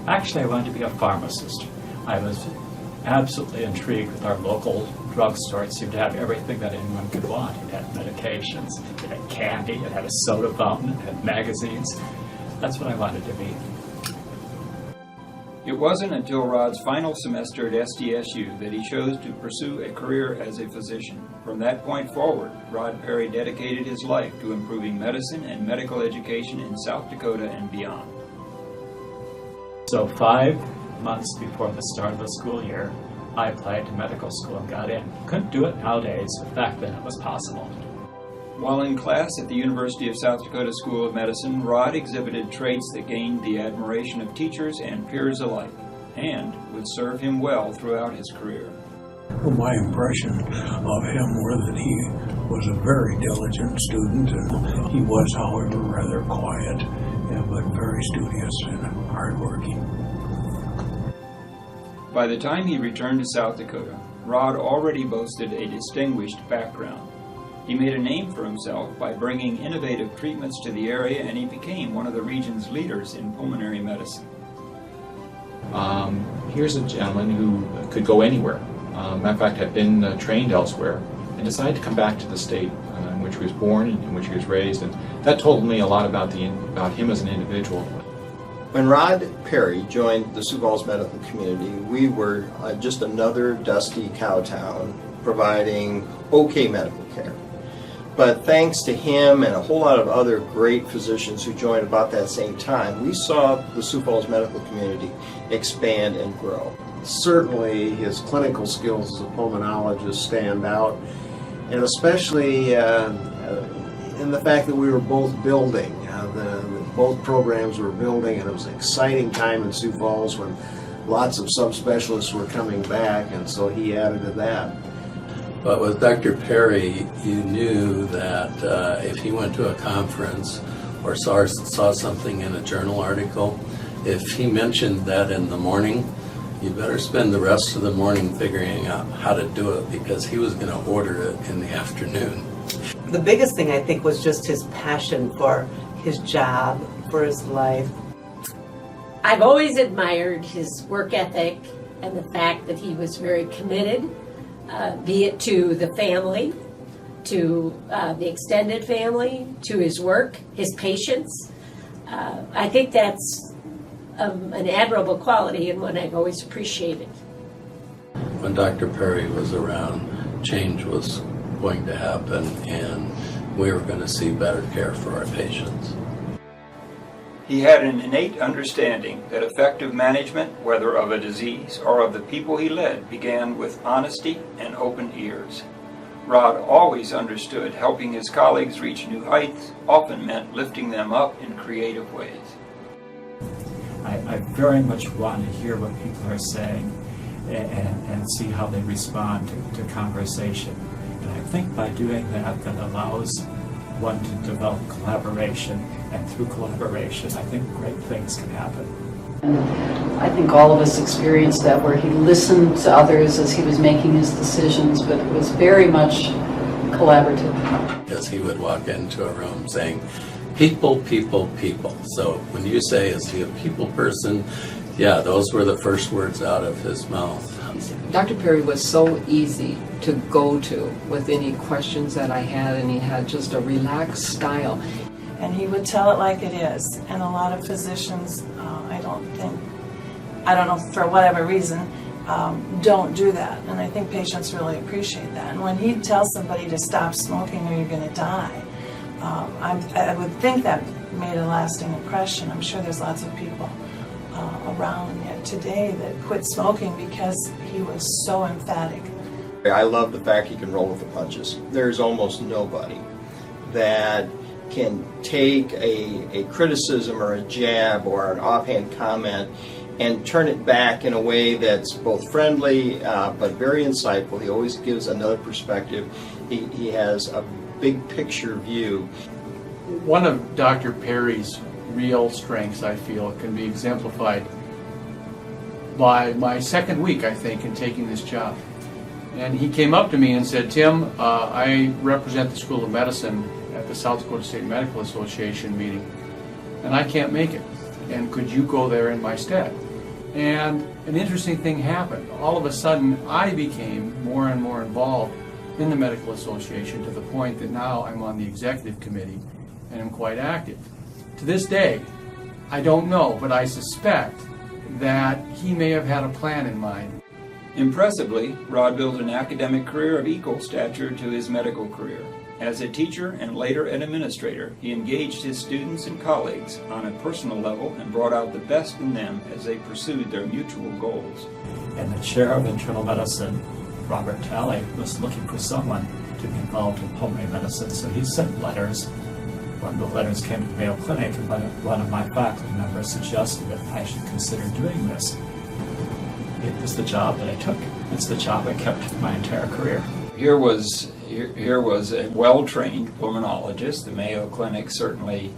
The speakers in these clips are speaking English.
Actually, I wanted to be a pharmacist. I was absolutely intrigued with our local drugstore. It seemed to have everything that anyone could want. It had medications, it had candy, it had a soda fountain, it had magazines. That's what I wanted to be. It wasn't until Rod's final semester at SDSU that he chose to pursue a career as a physician. From that point forward, Rod Parry dedicated his life to improving medicine and medical education in South Dakota and beyond. So 5 months before the start of the school year, I applied to medical school and got in. Couldn't do it nowadays, but back then it was possible. While in class at the University of South Dakota School of Medicine, Rod exhibited traits that gained the admiration of teachers and peers alike, and would serve him well throughout his career. Well, my impression of him were that he was a very diligent student, and he was, however, rather quiet, but very studious and hardworking. By the time he returned to South Dakota, Rod already boasted a distinguished background. He made a name for himself by bringing innovative treatments to the area, and he became one of the region's leaders in pulmonary medicine. Here's a gentleman who could go anywhere. Matter of fact, had been trained elsewhere and decided to come back to the state in which he was born and in which he was raised, and that told me a lot about him as an individual. When Rod Parry joined the Sioux Falls medical community, we were just another dusty cow town providing okay medical care. But thanks to him and a whole lot of other great physicians who joined about that same time, we saw the Sioux Falls medical community expand and grow. Certainly his clinical skills as a pulmonologist stand out, and especially in the fact that we were both building. Both programs were building, and it was an exciting time in Sioux Falls when lots of subspecialists were coming back, and so he added to that. But with Dr. Parry, you knew that if he went to a conference or saw something in a journal article, if he mentioned that in the morning, you better spend the rest of the morning figuring out how to do it, because he was going to order it in the afternoon. The biggest thing, I think, was just his passion for his job, for his life. I've always admired his work ethic and the fact that he was very committed, be it to the family, to the extended family, to his work, his patients. I think that's an admirable quality and one I've always appreciated. When Dr. Parry was around, change was going to happen, and we were going to see better care for our patients. He had an innate understanding that effective management, whether of a disease or of the people he led, began with honesty and open ears. Rod always understood helping his colleagues reach new heights often meant lifting them up in creative ways. I very much want to hear what people are saying and see how they respond to conversation. And I think by doing that, that allows one to develop collaboration, and through collaboration, I think great things can happen. And I think all of us experienced that, where he listened to others as he was making his decisions, but it was very much collaborative. Because he would walk into a room saying, people, people, people. So when you say, is he a people person? Yeah, those were the first words out of his mouth. Dr. Parry was so easy to go to with any questions that I had, and he had just a relaxed style. And he would tell it like it is. And a lot of physicians, I don't know, for whatever reason, don't do that. And I think patients really appreciate that. And when he tells somebody to stop smoking or you're going to die, I would think that made a lasting impression. I'm sure there's lots of people around yet today that quit smoking because he was so emphatic. I love the fact he can roll with the punches. There's almost nobody that can take a criticism or a jab or an offhand comment and turn it back in a way that's both friendly but very insightful. He always gives another perspective. He has a big picture view. One of Dr. Parry's real strengths, I feel, can be exemplified by my second week, I think, in taking this job. And he came up to me and said, Tim, I represent the School of Medicine at the South Dakota State Medical Association meeting, and I can't make it. And could you go there in my stead? And an interesting thing happened. All of a sudden, I became more and more involved in the Medical Association to the point that now I'm on the executive committee and am quite active. To this day, I don't know, but I suspect that he may have had a plan in mind. Impressively, Rod built an academic career of equal stature to his medical career. As a teacher and later an administrator, he engaged his students and colleagues on a personal level and brought out the best in them as they pursued their mutual goals. And the chair of internal medicine, Robert Talley, was looking for someone to be involved in pulmonary medicine, so he sent letters. One of the letters came to the Mayo Clinic, and one of my faculty members suggested that I should consider doing this. It was the job that I took. It's the job I kept my entire career. Here was a well-trained pulmonologist. The Mayo Clinic certainly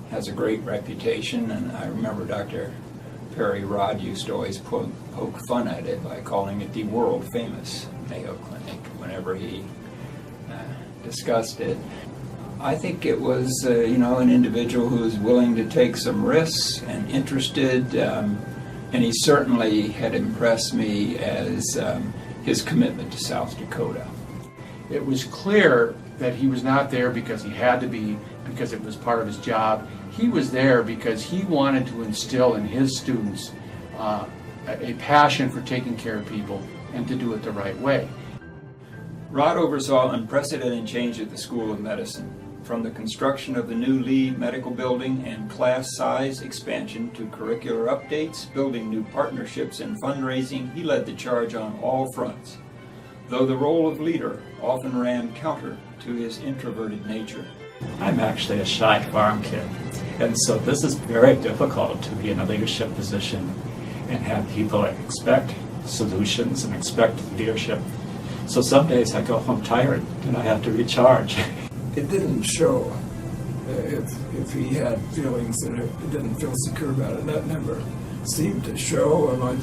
has a great reputation, and I remember Dr. Parry Rod used to always poke fun at it by calling it the world-famous Mayo Clinic whenever he discussed it. I think it was, an individual who was willing to take some risks and interested, and he certainly had impressed me as his commitment to South Dakota. It was clear that he was not there because he had to be, because it was part of his job. He was there because he wanted to instill in his students a passion for taking care of people and to do it the right way. Rod oversaw unprecedented change at the School of Medicine. From the construction of the new Lee Medical Building and class size expansion to curricular updates, building new partnerships and fundraising, he led the charge on all fronts, though the role of leader often ran counter to his introverted nature. I'm actually a shy farm kid, and so this is very difficult to be in a leadership position and have people expect solutions and expect leadership. So some days I go home tired and I have to recharge. It didn't show if he had feelings that it didn't feel secure about it. That never seemed to show, and I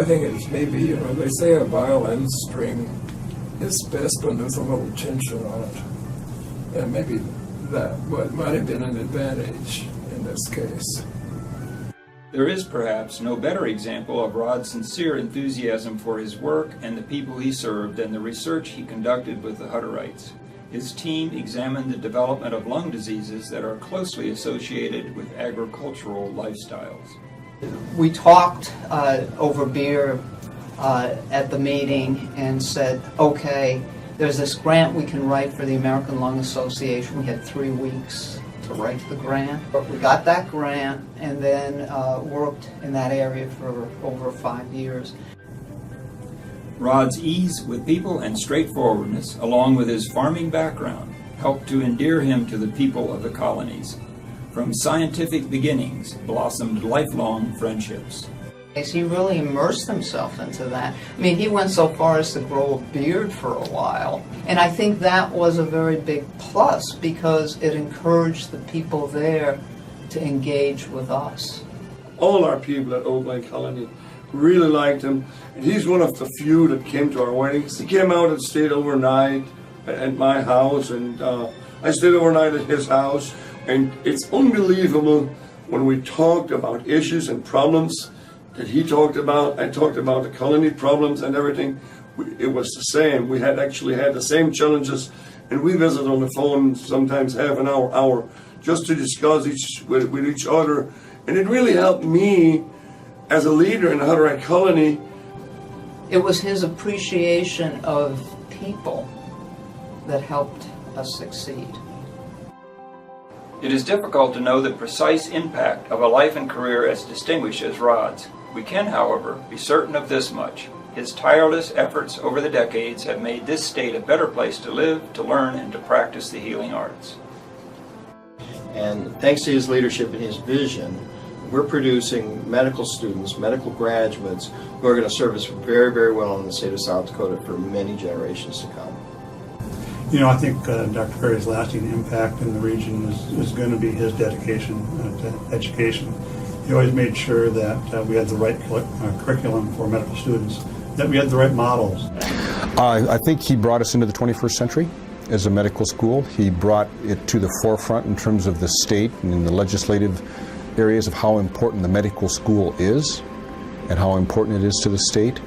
think it's maybe, they say a violin string is best when there's a little tension on it. And maybe that might have been an advantage in this case. There is perhaps no better example of Rod's sincere enthusiasm for his work and the people he served than the research he conducted with the Hutterites. His team examined the development of lung diseases that are closely associated with agricultural lifestyles. We talked over beer at the meeting and said, okay, there's this grant we can write for the American Lung Association. We had 3 weeks to write the grant. But we got that grant and then worked in that area for over 5 years. Rod's ease with people and straightforwardness, along with his farming background, helped to endear him to the people of the colonies. From scientific beginnings blossomed lifelong friendships. He really immersed himself into that. I mean, he went so far as to grow a beard for a while. And I think that was a very big plus because it encouraged the people there to engage with us. All our people at Old Lake Colony really liked him. And he's one of the few that came to our weddings. He came out and stayed overnight at my house, and I stayed overnight at his house. And it's unbelievable when we talked about issues and problems that he talked about. I talked about the colony problems and everything. It was the same. We had actually had the same challenges, and we visited on the phone sometimes half an hour, just to discuss with each other. And it really helped me as a leader in the Hutterite colony. It was his appreciation of people that helped us succeed. It is difficult to know the precise impact of a life and career as distinguished as Rod's. We can, however, be certain of this much. His tireless efforts over the decades have made this state a better place to live, to learn, and to practice the healing arts. And thanks to his leadership and his vision, we're producing medical students, medical graduates, who are going to serve us very, very well in the state of South Dakota for many generations to come. I think Dr. Parry's lasting impact in the region is going to be his dedication to education. He always made sure that we had the right curriculum for medical students, that we had the right models. I think he brought us into the 21st century as a medical school. He brought it to the forefront in terms of the state and in the legislative areas of how important the medical school is and how important it is to the state.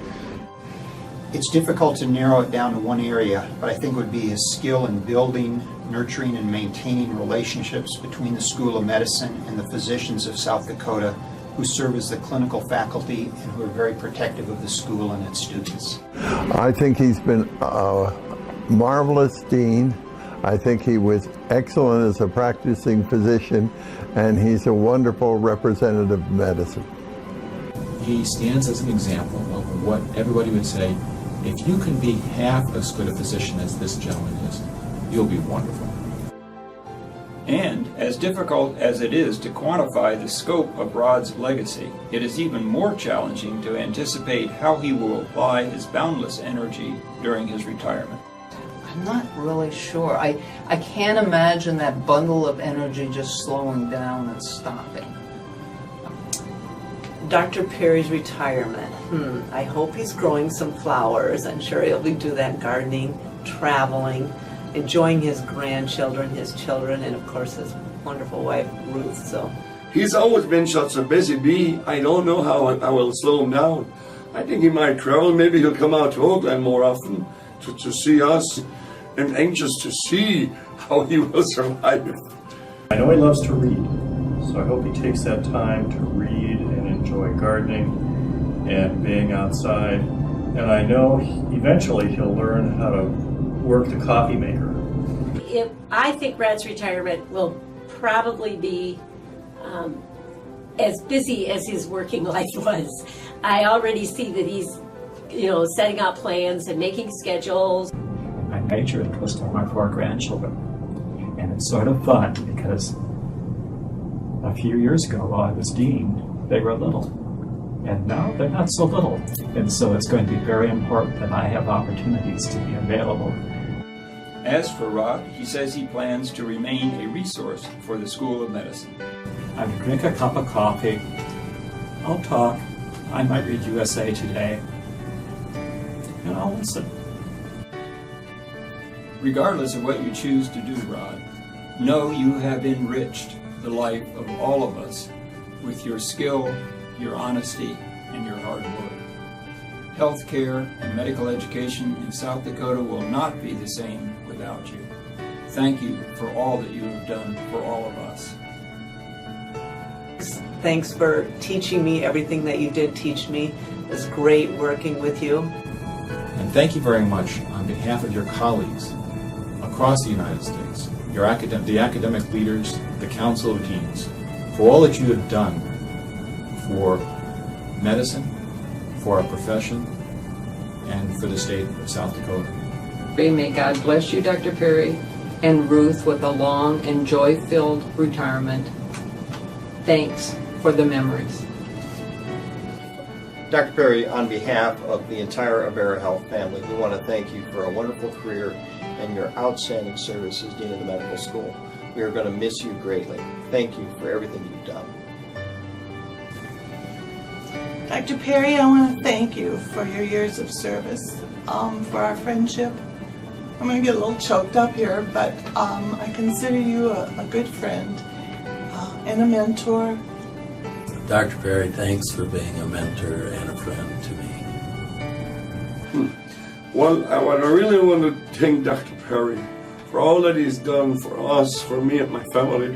It's difficult to narrow it down to one area, but I think it would be his skill in building, nurturing, and maintaining relationships between the School of Medicine and the physicians of South Dakota who serve as the clinical faculty and who are very protective of the school and its students. I think he's been a marvelous dean. I think he was excellent as a practicing physician, and he's a wonderful representative of medicine. He stands as an example of what everybody would say, if you can be half as good a physician as this gentleman is, you'll be wonderful. And as difficult as it is to quantify the scope of Rod's legacy, it is even more challenging to anticipate how he will apply his boundless energy during his retirement. I'm not really sure. I can't imagine that bundle of energy just slowing down and stopping. Dr. Parry's retirement. I hope he's growing some flowers. I'm sure he'll be doing that gardening, traveling, enjoying his grandchildren, his children, and of course his wonderful wife, Ruth. So he's always been such a busy bee. I don't know how I will slow him down. I think he might travel. Maybe he'll come out to Oakland more often to see us. I'm anxious to see how he will survive. I know he loves to read, so I hope he takes that time to read and enjoy gardening and being outside. And I know eventually he'll learn how to work the coffee maker. I think Rod's retirement will probably be as busy as his working life was. I already see that he's, setting out plans and making schedules. My major interest are my 4 grandchildren. And it's sort of fun because a few years ago while I was dean, they were little. And now they're not so little. And so it's going to be very important that I have opportunities to be available. As for Rod, he says he plans to remain a resource for the School of Medicine. I would drink a cup of coffee. I'll talk. I might read USA Today. And I'll listen. Regardless of what you choose to do, Rod, know you have enriched the life of all of us with your skill, your honesty, and your hard work. Healthcare and medical education in South Dakota will not be the same without you. Thank you for all that you have done for all of us. Thanks for teaching me everything that you did teach me. It was great working with you. And thank you very much on behalf of your colleagues across the United States, the academic leaders, the Council of Deans, for all that you have done for medicine, for our profession, and for the state of South Dakota. May God bless you, Dr. Parry, and Ruth with a long and joy-filled retirement. Thanks for the memories. Dr. Parry, on behalf of the entire AmeriHealth family, we want to thank you for a wonderful career and your outstanding service as Dean of the Medical School. We are going to miss you greatly. Thank you for everything you've done. Dr. Parry, I want to thank you for your years of service, for our friendship. I'm going to get a little choked up here, but I consider you a good friend and a mentor. Dr. Parry, thanks for being a mentor and a friend to me. Well, I really want to thank Dr. Parry for all that he's done for us, for me and my family.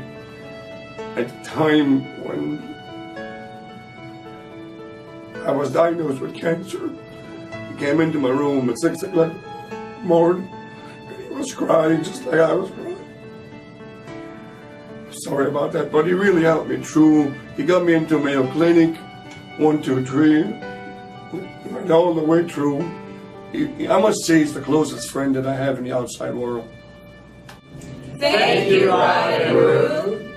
At the time when I was diagnosed with cancer, he came into my room at 6 o'clock in the morning, and he was crying just like I was crying. Sorry about that, but he really helped me through. He got me into Mayo Clinic, 1, 2, 3, went all the way through. I must say he's the closest friend that I have in the outside world. Thank you, Rod and Ruth.